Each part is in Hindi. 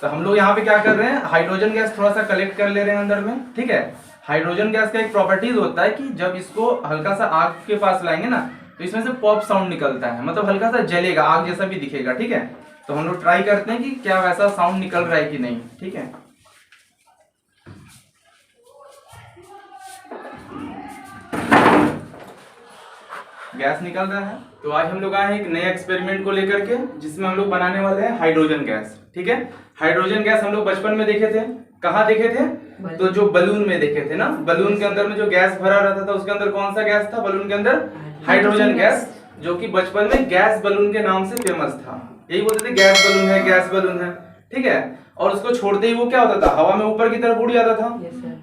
तो हम लोग यहाँ पे क्या कर रहे हैं, हाइड्रोजन गैस थोड़ा सा कलेक्ट कर ले रहे हैं अंदर में, ठीक है। हाइड्रोजन गैस का एक प्रॉपर्टीज होता है कि जब इसको हल्का सा आग के पास लाएंगे ना तो इसमें से पॉप साउंड निकलता है, मतलब हल्का सा जलेगा, आग जैसा भी दिखेगा, ठीक है। तो हम लोग ट्राई करते हैं कि क्या वैसा साउंड निकल रहा है कि नहीं, ठीक है। गैस निकल रहा है। तो आज हम लोग आए हैं एक नए एक्सपेरिमेंट को लेकर के, जिसमें हम लोग बनाने वाले हैं हाइड्रोजन गैस, ठीक है। हाइड्रोजन गैस हम लोग बचपन में देखे थे, कहाँ देखे थे, तो जो बलून में देखे थे ना, बलून के अंदर में जो गैस भरा रहता था उसके अंदर कौन सा गैस था बलून के अंदर, हाइड्रोजन गैस, जो कि बचपन में गैस बलून के नाम से फेमस था। यही बोलते थे गैस बलून है, गैस बलून है, ठीक है। और उसको छोड़ते ही वो क्या होता था, हवा में ऊपर की तरफ उड़ जाता था।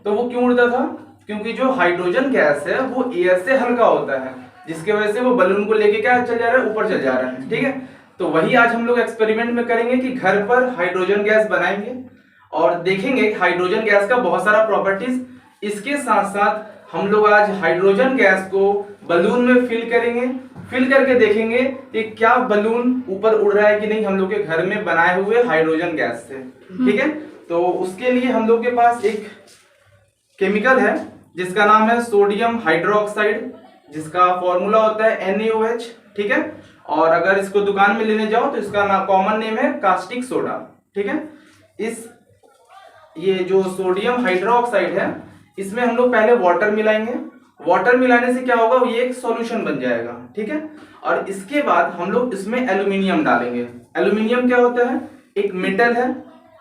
तो वो क्यों उड़ता था, क्योंकि जो हाइड्रोजन गैस है वो एयर से हल्का होता है, जिसकी वजह से वो बलून को लेके क्या चल जा रहा है, ऊपर चल जा रहा है, ठीक है। तो वही आज हम लोग एक्सपेरिमेंट में करेंगे कि घर पर हाइड्रोजन गैस बनाएंगे और देखेंगे हाइड्रोजन गैस का बहुत सारा प्रॉपर्टीज। इसके साथ साथ हम लोग आज हाइड्रोजन गैस को बलून में फिल करेंगे, फिल करके देखेंगे कि क्या बलून ऊपर उड़ रहा है कि नहीं हम लोग के घर में बनाए हुए हाइड्रोजन गैस से, ठीक है। तो उसके लिए हम लोग के पास एक केमिकल है जिसका नाम है सोडियम हाइड्रोक्साइड, जिसका फॉर्मूला होता है NaOH, ठीक है। और अगर इसको दुकान में लेने जाओ तो इसका कॉमन नेम है कास्टिक सोडा, ठीक है। ये जो सोडियम हाइड्रोक्साइड है इसमें हम लोग पहले वाटर मिलाएंगे, वाटर मिलाने से क्या होगा, ये एक सॉल्यूशन बन जाएगा, ठीक है। और इसके बाद हम लोग इसमें एल्यूमिनियम डालेंगे। एल्यूमिनियम क्या होता है, एक मेटल है,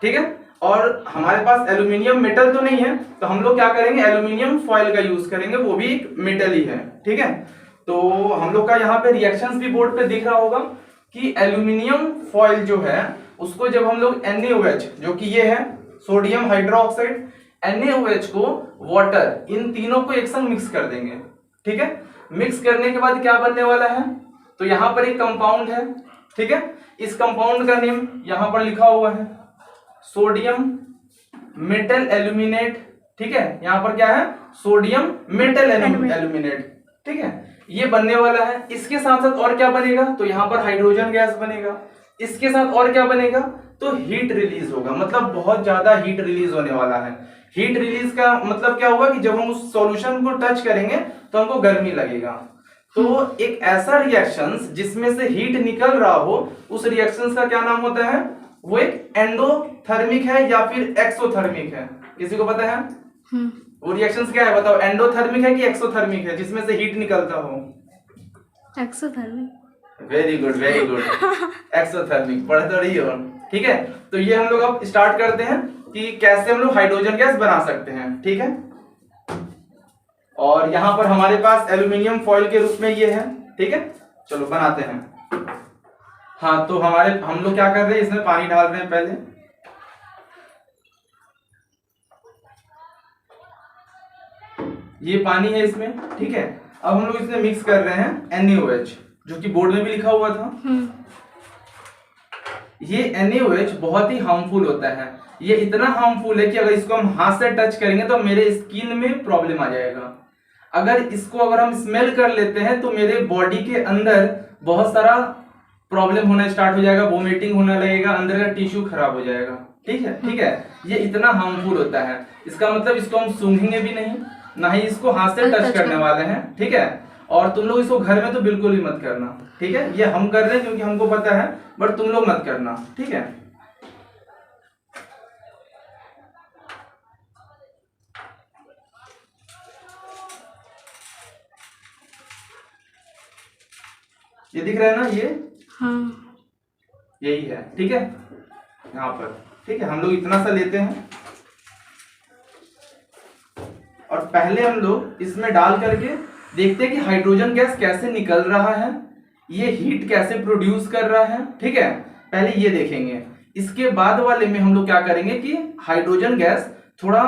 ठीक है। और हमारे पास एल्यूमिनियम मेटल तो नहीं है, तो हम लोग क्या करेंगे, एल्यूमिनियम फॉइल का यूज करेंगे, वो भी एक मेटल ही है, ठीक है। तो हम लोग का यहाँ पे रिएक्शंस भी बोर्ड पे दिख रहा होगा कि एल्यूमिनियम फॉइल जो है उसको जब हम लोग NaOH, जो कि ये है सोडियम हाइड्रोक्साइड, NaOH को वाटर, इन तीनों को एक संग मिक्स कर देंगे, ठीक है। मिक्स करने के बाद क्या बनने वाला है, तो यहाँ पर एक कंपाउंड है, ठीक है। इस कंपाउंड का नेम यहाँ पर लिखा हुआ है सोडियम मेटल एल्यूमिनेट, ठीक है। यहाँ पर क्या है, सोडियम मेटल एल्यूमिनेट, ठीक है। ये बनने वाला है। इसके साथ साथ और क्या बनेगा, तो यहाँ पर हाइड्रोजन गैस बनेगा। इसके साथ और क्या बनेगा, तो हीट रिलीज होगा, मतलब बहुत ज्यादा हीट रिलीज होने वाला है। हीट रिलीज का मतलब क्या होगा कि जब हम उस सॉल्यूशन को टच करेंगे तो हमको गर्मी लगेगा। तो एक ऐसा रिएक्शन जिसमें से हीट निकल रहा हो, उस रिएक्शन का क्या नाम होता है, वो एक एंडोथर्मिक है या फिर एक्सोथर्मिक है, किसी को पता है? वो रिएक्शंस क्या है बताओ, एंडोथर्मिक है कि एक्सोथर्मिक है जिसमें से हीट निकलता हो? Exothermic. Very good very good, exothermic पढ़ तो रही हो, ठीक है। तो ये हम लोग अब स्टार्ट करते हैं कि कैसे हम लोग हाइड्रोजन गैस बना सकते हैं, ठीक है। और यहाँ पर हमारे पास एल्यूमिनियम फॉइल के रूप में ये है, ठीक है। चलो बनाते हैं। हाँ, तो हम लोग क्या कर रहे हैं, इसमें पानी डाल रहे हैं पहले। ये पानी है इसमें, ठीक है। अब हम लोग इसमें मिक्स कर रहे हैं NaOH, जो कि बोर्ड में भी लिखा हुआ था। ये NaOH बहुत ही हार्मफुल होता है। ये इतना हार्मफुल है कि अगर इसको हम हाथ से टच करेंगे तो मेरे स्किन में प्रॉब्लम आ जाएगा। अगर हम स्मेल कर लेते हैं तो मेरे बॉडी के अंदर बहुत सारा प्रॉब्लम होना स्टार्ट हो जाएगा, वोमिटिंग होने लगेगा, अंदर का टिश्यू खराब हो जाएगा, ठीक है, ठीक है। ये इतना हार्मफुल होता है। इसका मतलब इसको हम सूंघेंगे भी नहीं, ना ही इसको हाथ से टच करने वाले हैं, ठीक है। और तुम लोग इसको घर में तो बिल्कुल ही मत करना, ठीक है। ये हम कर रहे हैं क्योंकि हमको पता है, बट तुम लोग मत करना, ठीक है। ये दिख रहा है ना, ये हाँ, यही है, ठीक है, यहाँ पर, ठीक है। हम लोग इतना सा लेते हैं और पहले हम लोग इसमें डाल करके देखते हैं कि हाइड्रोजन गैस कैसे निकल रहा है, ये हीट कैसे प्रोड्यूस कर रहा है, ठीक है। पहले ये देखेंगे। इसके बाद वाले में हम लोग क्या करेंगे कि हाइड्रोजन गैस थोड़ा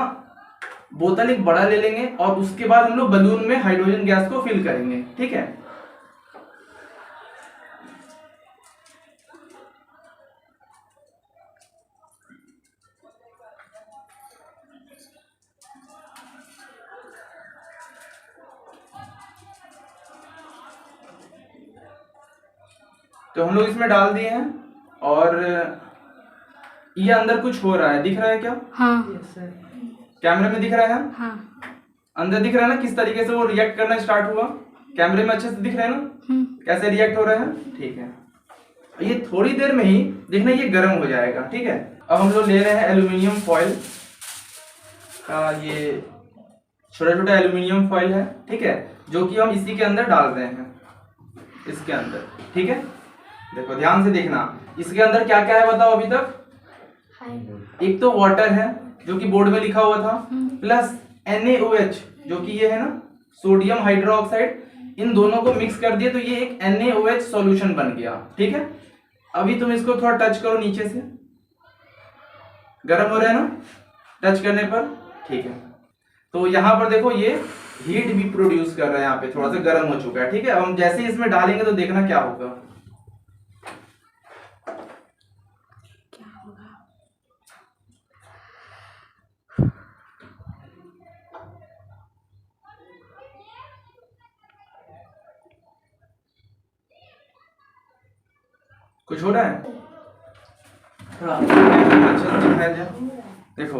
बोतल एक बड़ा ले लेंगे और उसके बाद हम लोग बलून में हाइड्रोजन गैस को फिल करेंगे, ठीक है। तो हम लोग इसमें डाल दिए हैं और ये अंदर कुछ हो रहा है, दिख रहा है क्या? हाँ कैमरे में दिख रहा है? हाँ। अंदर दिख रहा है ना किस तरीके से वो रिएक्ट करना स्टार्ट हुआ? कैमरे में अच्छे से दिख रहा है ना कैसे रिएक्ट हो रहा है? ठीक है, ये थोड़ी देर में ही देखना ये गर्म हो जाएगा। ठीक है, अब हम लोग ले रहे हैं एल्यूमिनियम फॉइल का, ये छोटा छोटा एल्यूमिनियम फॉइल है। ठीक है, जो कि हम इसी के अंदर डाल रहे हैं, इसके अंदर। ठीक है, देखो ध्यान से देखना, इसके अंदर क्या क्या है बताओ अभी तक? एक तो वाटर है जो कि बोर्ड में लिखा हुआ था, प्लस NaOH जो कि ये है ना सोडियम हाइड्रोक्साइड, इन दोनों को मिक्स कर दिया तो ये एक NaOH सॉल्यूशन बन गया। ठीक है, अभी तुम इसको थोड़ा टच करो नीचे से, गर्म हो रहा है ना टच करने पर? ठीक है, तो यहाँ पर देखो ये हीट भी प्रोड्यूस कर रहा है, यहाँ पे थोड़ा सा गर्म हो चुका है। ठीक है, अब हम जैसे ही इसमें डालेंगे तो देखना क्या होगा। कुछ हो रहा है? थोड़ा अच्छे से दिखाया जाए। देखो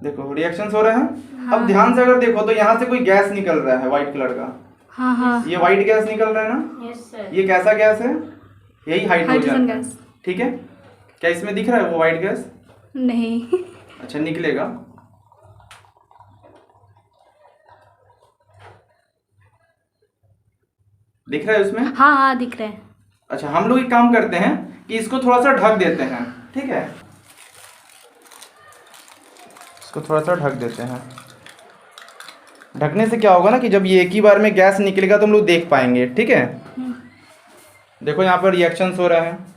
देखो रिएक्शंस हो रहे हैं। हाँ। अब ध्यान से अगर देखो तो यहाँ से कोई गैस निकल रहा है व्हाइट कलर का। हाँ हाँ। ये व्हाइट गैस निकल रहा है ना? Yes sir. ये कैसा गैस है? यही हाइड्रोजन हाइड्रोजन गैस। ठीक है, क्या इसमें दिख रहा है वो व्हाइट गैस? नहीं। अच्छा, निकलेगा। दिख रहा है उसमें? हाँ हाँ दिख रहे हैं। अच्छा, हम लोग एक काम करते हैं कि इसको थोड़ा सा ढक देते हैं। ठीक है, इसको थोड़ा सा ढक देते हैं। ढकने से क्या होगा ना कि जब ये एक ही बार में गैस निकलेगा तो हम लोग देख पाएंगे। ठीक है, देखो यहाँ पर रिएक्शंस हो रहा है।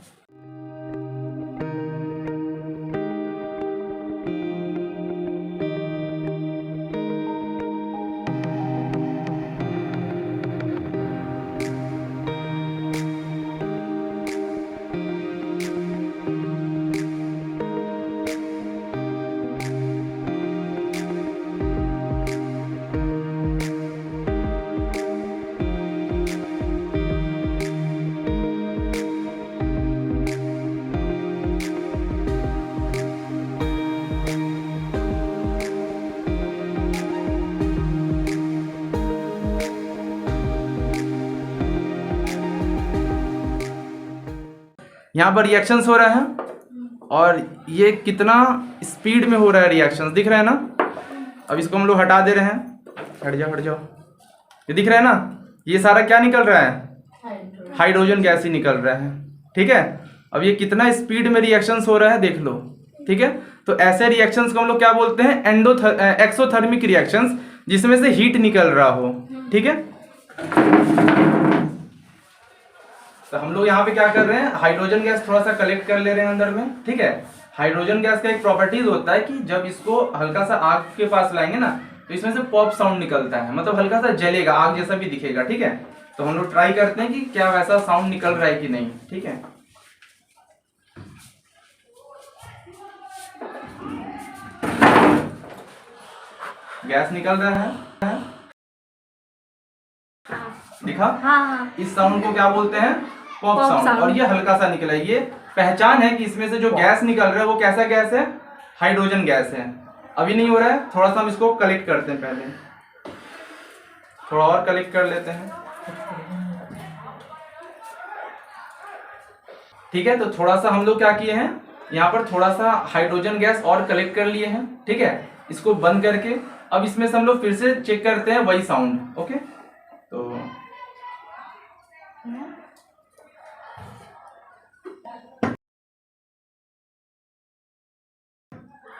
यहाँ पर रिएक्शंस हो रहे हैं और ये कितना स्पीड में हो रहा है रिएक्शंस, दिख रहा है ना? अब इसको हम लोग हटा दे रहे हैं। हट जाओ हट जाओ, ये दिख रहा है ना? ये सारा क्या निकल रहा है? हाइड्रोजन गैस ही निकल रहा है। ठीक है, अब ये कितना स्पीड में रिएक्शंस हो रहा है देख लो। ठीक है, तो ऐसे रिएक्शंस को हम लोग क्या बोलते हैं? एक्सोथर्मिक रिएक्शंस, जिसमें से हीट निकल रहा हो। ठीक है, तो हम लोग यहाँ पे क्या कर रहे हैं? हाइड्रोजन गैस थोड़ा सा कलेक्ट कर ले रहे हैं अंदर में। ठीक है, हाइड्रोजन गैस का एक प्रॉपर्टीज होता है कि जब इसको हल्का सा आग के पास लाएंगे ना तो इसमें से पॉप साउंड निकलता है, मतलब हल्का सा जलेगा, आग जैसा भी दिखेगा। ठीक है, तो हम लोग ट्राई करते हैं कि क्या वैसा साउंड निकल रहा है कि नहीं। ठीक है, गैस निकल रहा है, दिखा? हाँ। इस साउंड को क्या बोलते हैं? Pop sound. और ये हल्का सा निकला है, ये पहचान है कि इसमें से जो गैस निकल रहा है वो कैसा गैस है? हाइड्रोजन गैस है। अभी नहीं हो रहा है, थोड़ा सा हम इसको कलेक्ट करते हैं, पहले थोड़ा और कलेक्ट कर लेते हैं। ठीक है, तो थोड़ा सा हम लोग क्या किए हैं, यहाँ पर थोड़ा सा हाइड्रोजन गैस और कलेक्ट कर लिए हैं। ठीक है, इसको बंद करके अब इसमें से हम लोग फिर से चेक करते हैं वही साउंड। ओके, तो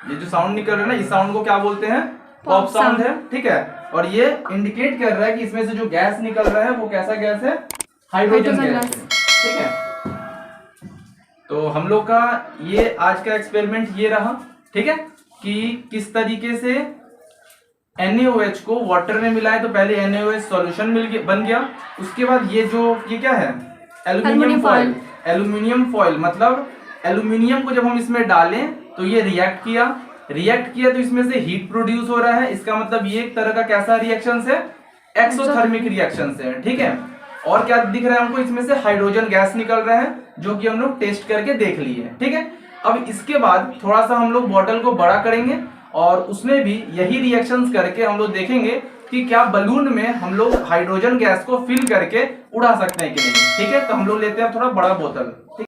ये जो साउंड निकल रहा है ना, इस साउंड को क्या बोलते हैं? पॉप साउंड है। ठीक है, और ये इंडिकेट कर रहा है कि इसमें से जो गैस निकल रहा है वो कैसा गैस है? हाइड्रोजन गैस है। ठीक है, तो हम लोग का ये आज का एक्सपेरिमेंट ये रहा। ठीक है, कि किस तरीके से NaOH को वाटर में मिलाए तो पहले NaOH सॉल्यूशन बन गया, उसके बाद ये क्या है? Aluminium foil. एल्यूमिनियम फॉइल मतलब एल्यूमिनियम को जब हम इसमें डालें तो ये रिएक्ट किया तो इसमें से हीट प्रोड्यूस हो रहा है। इसका मतलब ये एक तरह का कैसा रिएक्शन है? एक्सोथर्मिक रिएक्शन है। ठीक है, और क्या दिख रहा है हमको? इसमें से हाइड्रोजन गैस निकल रहा है जो कि हम लोग टेस्ट करके देख लिए। ठीक है, अब इसके बाद थोड़ा सा हम लोग बॉटल को बड़ा करेंगे और उसमें भी यही रिएक्शंस करके हम लोग देखेंगे कि क्या बलून में हम लोग हाइड्रोजन गैस को फिल करके उड़ा सकते हैं कि नहीं। ठीक है, तो हम लोग लेते हैं थोड़ा बड़ा बोतल। ठीक है।